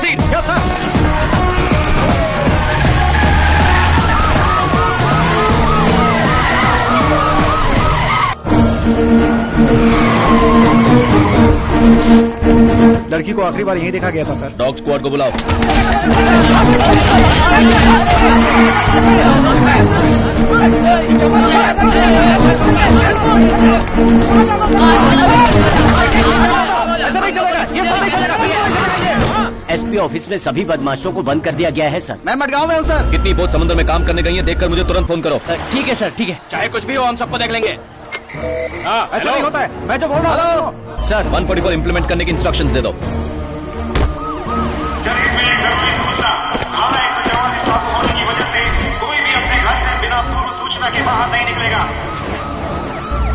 Proceed. Yes sir. लड़की को आखिरी बार यहीं देखा गया था सर। डॉग स्क्वाड को बुलाओ। एसपी ऑफिस में सभी बदमाशों को बंद कर दिया गया है सर। मैं मडगांव में हूँ सर। कितनी बोट समुद्र में काम करने गई है देखकर मुझे तुरंत फोन करो। ठीक है सर, ठीक है। चाहे कुछ भी हो हम सबको देख लेंगे। हाँ, ऐसा नहीं होता है, मैं जो बोल रहा हूँ सर 144 इंप्लीमेंट करने की इंस्ट्रक्शंस दे दो। शरीर में जरूरी सूचना थाना 144 स्टॉप होने की वजह से कोई भी अपने घर से बिना पूर्व सूचना के बाहर नहीं निकलेगा।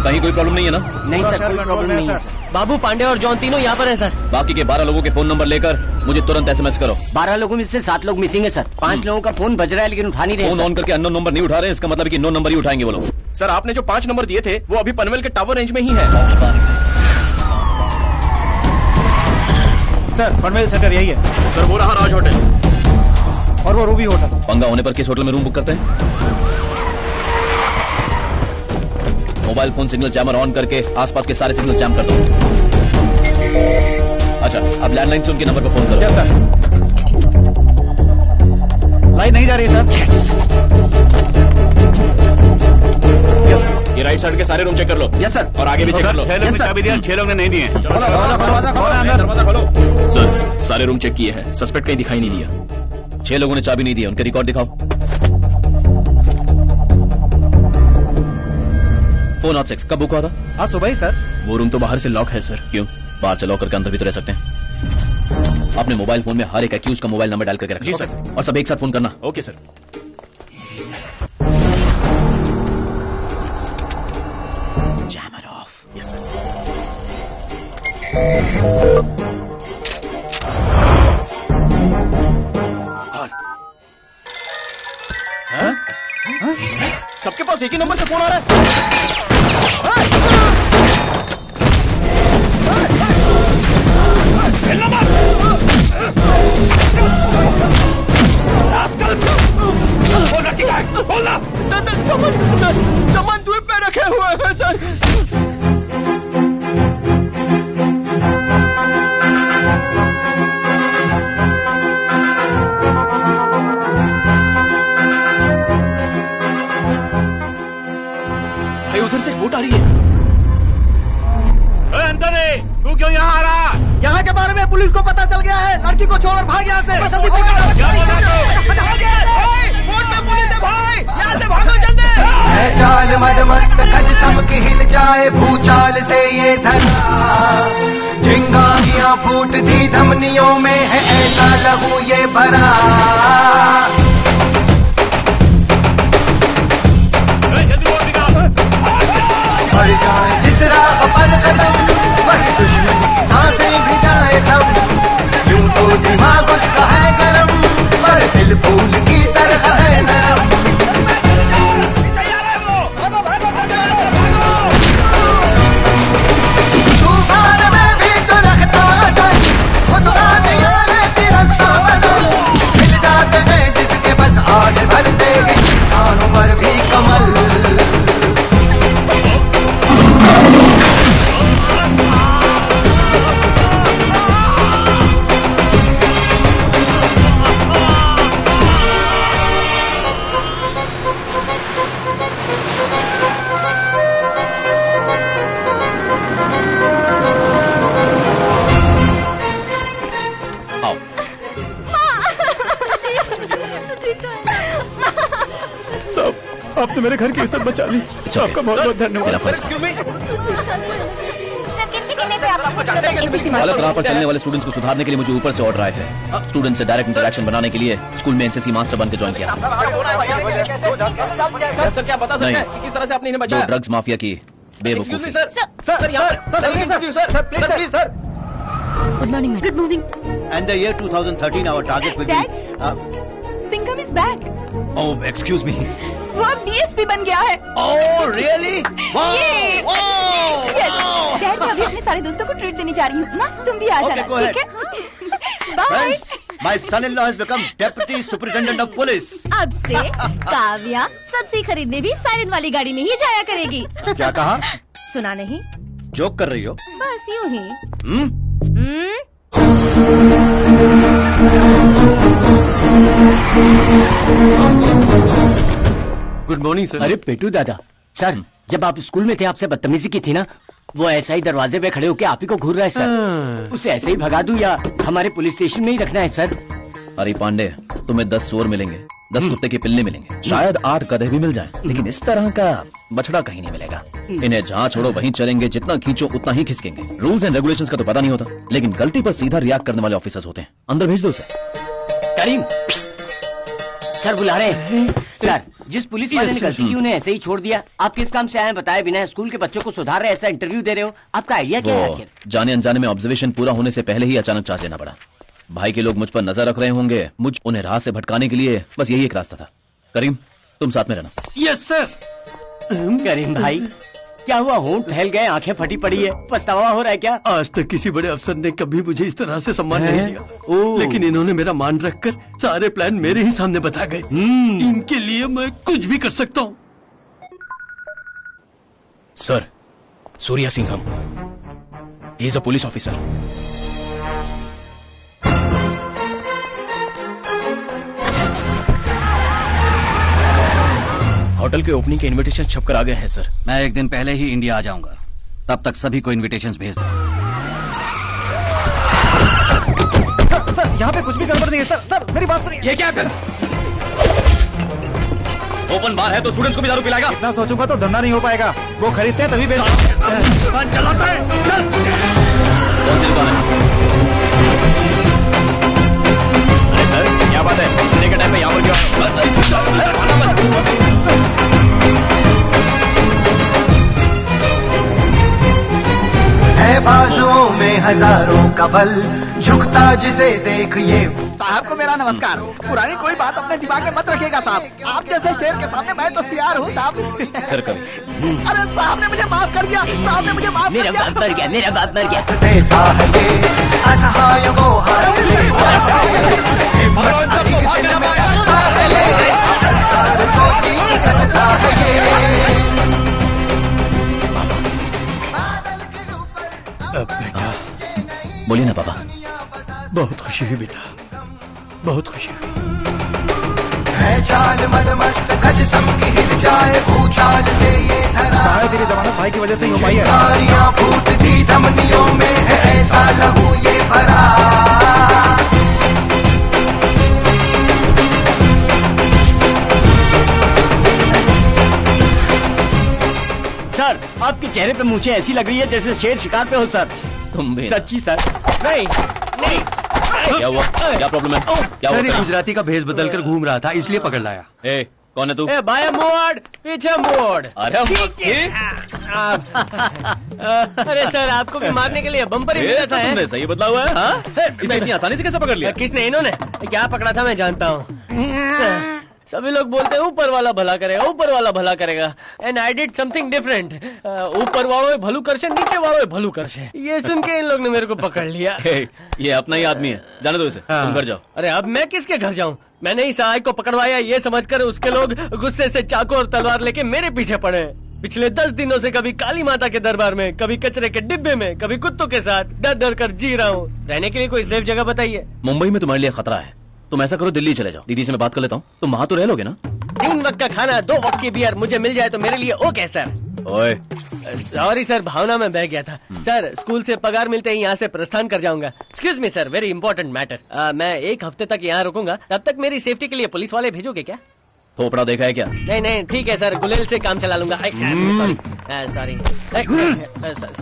कहीं कोई प्रॉब्लम नहीं है ना? नहीं सर, कोई प्रॉब्लम नहीं है। बाबू, पांडे और जॉन तीनों यहाँ पर है सर। बाकी के 12 लोगों के फोन नंबर लेकर मुझे तुरंत एसएमएस करो। 12 लोगों में से 7 लोग मिसिंग है सर। 5 लोगों का फोन बज रहा है लेकिन उठा नहीं रहे। फोन ऑन करके अननोन नंबर नहीं उठा रहे, इसका मतलब कि 9 नंबर ही उठाएंगे वो लोग। सर आपने जो 5 नंबर दिए थे वो अभी पनवेल के टावर रेंज में ही है। सर। पनवेल सेंटर यही है सर। वो रहा राज होटल और वो रूबी होटल। पंगा होने पर किस होटल में रूम बुक करते हैं? Mobile phone signal jammer on करके आसपास के सारे सिग्नल जैम कर दो। अच्छा, अब लैंडलाइन से उनके नंबर पर फोन करो। Yes sir. लाइन नहीं जा रही है सर। यस। ये राइट साइड के सारे रूम चेक कर लो। Yes sir. और आगे भी चेक कर लो। 6 लोग ने चाबी दिया, 6 लोग ने नहीं दिए। दरवाजा खोलो। सर सारे रूम चेक किए हैं, सस्पेक्ट कहीं दिखाई नहीं दिया। 6 लोगों ने चाबी नहीं दी, उनके रिकॉर्ड दिखाओ। फोन 6 कब बुक हुआ था? आज सुबह ही सर। वो रूम तो बाहर से लॉक है सर। क्यों? बाहर से लॉक करके अंदर भी तो रह सकते हैं। अपने मोबाइल फोन में हर एक एक्यूज का मोबाइल नंबर डाल करके रखना। जी सर। और सब एक साथ फोन करना। Okay sir. Jammer of. Yes sir. सबके पास एक ही नंबर से फोन आ रहा है। सामान द्वीप पे रखे हुए हैं सर। भाई उधर से एक बोट आ रही है। एंथनी, तू क्यों यहाँ आ रहा? यहाँ के बारे में पुलिस को पता चल गया है। लड़की को छोड़ भाग यहाँ से। चाल मदमस्त खज सबकी हिल जाए भूचाल से ये धरा। चिंगारियां फूटती धमनियों में है ऐसा लहू ये भरा। बढ़ जाए जिस राह पर कदम वही दुश्मन की सांसें भी जाए थम। यूं तो दिमाग उसका है गरम पर दिल फूल की तरह है नरम। तूफान में भी तो रखता डर, वो तो आने वाले तिरंगा बदल। मिल जाते हैं जिसके बस आगे भरते हैं कानों पर भी कमल। आपने मेरे घर की इज्जत बचा ली। आपका बहुत बहुत धन्यवाद। गलत राह पर चलने वाले स्टूडेंट्स को सुधारने के लिए मुझे ऊपर से ऑर्डर आए थे। स्टूडेंट से डायरेक्ट इंटरेक्शन बनाने के लिए स्कूल में एनसीसी मास्टर बन के ज्वाइन किया। सर क्या बता सकते हैं कि किस तरह से आपने इन्हें बचाया? ड्रग्स माफिया की बेवकूफी। सर यहाँ sir please sir. Good morning, madam. Good morning. And the year 2013 our target will Dad? be Singham is back. Oh, excuse me. वो अब DSP बन गया है। Oh really? Wow! Yes. Wow! Dad, मैं अभी अपने सारे दोस्तों को ट्रीट देने जा रही हूँ। माँ, तुम भी आ जाना, go ahead. ठीक है? Bye. Friends, my son in law has become deputy superintendent of police. अब से काव्या सब्जी खरीदने भी साइरन वाली गाड़ी में ही जाया करेगी। क्या कहा? सुना नहीं? जोक कर रही हो? बस यूं ही। Good morning sir. अरे पेटू दादा, सर जब आप स्कूल में थे आपसे बदतमीजी की थी ना, वो ऐसा ही दरवाजे पे खड़े होके आप ही को घूर रहा है सर। उसे ऐसे ही भगा दूं या हमारे पुलिस स्टेशन में ही रखना है सर? अरे पांडे, तुम्हें 10 चोर मिलेंगे, 10 कुत्ते के पिल्ले मिलेंगे, शायद 8 गधे भी मिल जाएं, लेकिन इस तरह का बछड़ा कहीं नहीं मिलेगा। इन्हें जहाँ छोड़ो वहीं चलेंगे, जितना खींचो उतना ही खिसकेंगे। रूल्स एंड रेगुलेशंस का तो पता नहीं होता, लेकिन गलती पर सीधा रिएक्ट करने वाले ऑफिसर्स होते हैं। अंदर भेज दो उसे। करीम सर बुला रहे हैं। सर जिस पुलिस वाले ने गलती की उन्हें ऐसे ही छोड़ दिया। आप किस काम से आए बताए बिना स्कूल के बच्चों को सुधार रहे, ऐसा इंटरव्यू दे रहे हो, आपका आइडिया क्या है आखिर? जाने अनजाने में ऑब्जर्वेशन पूरा होने से पहले ही अचानक चार्ज लेना पड़ा। भाई के लोग मुझ पर नजर रख रहे होंगे, मुझ उन्हें राह से भटकाने के लिए बस यही एक रास्ता था। करीम तुम साथ में रहना। Yes sir. करीम भाई क्या हुआ? होंठ फैल गए, आंखें फटी पड़ी है, पछतावा हो रहा है क्या? आज तक किसी बड़े अफसर ने कभी मुझे इस तरह से सम्मान नहीं दिया, लेकिन इन्होंने मेरा मान रखकर सारे प्लान मेरे ही सामने बता गए। इनके लिए मैं कुछ भी कर सकता हूँ। Sir, Surya Singham, he is a police officer. Hotel के ओपनिंग के इनविटेशन छपकर आ गए हैं सर। मैं एक दिन पहले ही इंडिया आ जाऊंगा, तब तक सभी को इनविटेशंस भेज दो। सर यहाँ पे कुछ भी गड़बड़ नहीं है सर। सर मेरी बात सुनिए। ये क्या कर? ओपन बार है तो स्टूडेंट्स को भी दारू पिलाएगा? इतना सोचूंगा तो धंधा नहीं हो पाएगा। वो खरीदते हैं तभी बेच। चलाता है। कौन सी दुकान है? अरे सर क्या बात है? खाने के टाइम पे यहाँ पर है बाजुओं में हजारों का बल, झुकता जिसे देख ये। साहब को मेरा नमस्कार। पुरानी कोई बात अपने दिमाग में मत रखिएगा साहब। आप जैसे शेर के सामने मैं तो तैयार हूँ साहब। फिर कभी। अरे साहब ने मुझे माफ कर दिया। साहब ने मुझे माफ मेरा बाप मर गया, मेरा बाप मर गया। देता है ये असहाय को बोलिए ना पापा। बहुत खुशी हुई बेटा, बहुत खुशी हुई। है चाल मदमस्त गज समकी हिल जाए, भूचाल से ये धरा। तेरी जमानत भाई की वजह से ही हो पाई है। तारियां फूटती धमनियों में है ऐसा लहू ये भरा। सर आपके चेहरे पे मूछें ऐसी लग रही है जैसे शेर शिकार पे हो सर। तुम भी। सच्ची सर। नहीं नहीं। क्या हुआ? क्या प्रॉब्लम है? क्या हुआ? गुजराती का भेष बदलकर घूम रहा था इसलिए पकड़ लाया। ए, कौन है तू? ए बाया मोड़, पीछे मोड़। अरे अरे सर आपको भी मारने के लिए बम्पर ही मिला था। तुमने सही बदला हुआ है। हाँ? इसे इतनी आसानी से कैसे पकड़ लिया? किसने? इन्होंने। क्या पकड़ा था मैं जानता हूँ। सभी लोग बोलते हैं ऊपर वाला भला करेगा, ऊपर वाला भला करेगा। And I did something different. ऊपर वालों भलू करशे, नीचे वालों भलू करशे। ये सुन के इन लोग ने मेरे को पकड़ लिया। ये अपना ही आदमी है, जाने दो इसे। तुम घर जाओ। अरे अब मैं किसके घर जाऊं? मैंने ही सहाय को पकड़वाया ये समझकर उसके लोग गुस्से से चाकू और तलवार लेके मेरे पीछे पड़े। पिछले 10 दिनों से कभी काली माता के दरबार में, कभी कचरे के डिब्बे में, कभी कुत्तों के साथ डर डर कर जी रहा हूँ। रहने के लिए कोई सेफ जगह बताइए। मुंबई में तुम्हारे लिए खतरा है। तुम ऐसा करो, दिल्ली चले जाओ। दीदी से मैं बात कर लेता हूँ। तुम वहां तो रह लोगे ना? 3 वक्त का खाना, 2 वक्त की बियर मुझे मिल जाए तो मेरे लिए ओके सर। ओए सॉरी सर, भावना में बह गया था। सर स्कूल से पगार मिलते ही यहाँ से प्रस्थान कर जाऊंगा। Excuse me sir, very important matter. मैं 1 हफ्ते तक यहाँ रुकूंगा, तब तक मेरी सेफ्टी के लिए पुलिस वाले भेजोगे क्या? थोपड़ा देखा है क्या? नहीं नहीं ठीक है सर, गुलेल से काम चला लूंगा। Sorry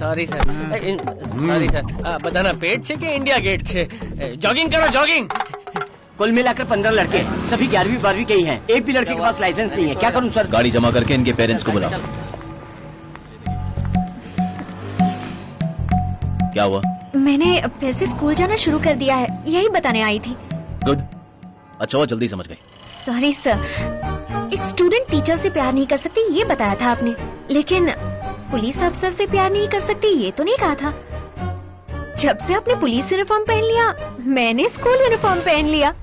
sorry sir. बताना पेट छे कि इंडिया गेट छे? जॉगिंग करो जॉगिंग। कुल मिलाकर 15 लड़के, सभी 11वीं 12वीं के ही हैं। एक भी लड़के के पास लाइसेंस नहीं है। क्या करूं सर? गाड़ी जमा करके इनके पेरेंट्स को बुलाओ। क्या हुआ? मैंने फिर से स्कूल जाना शुरू कर दिया है, यही बताने आई थी। गुड। अच्छा वो जल्दी समझ गई। सॉरी सर, एक स्टूडेंट टीचर से प्यार नहीं कर सकती ये बताया था आपने, लेकिन पुलिस अफसर से प्यार नहीं कर सकती ये तो नहीं कहा था। जब से आपने पुलिस यूनिफॉर्म पहन लिया मैंने स्कूल यूनिफॉर्म पहन लिया।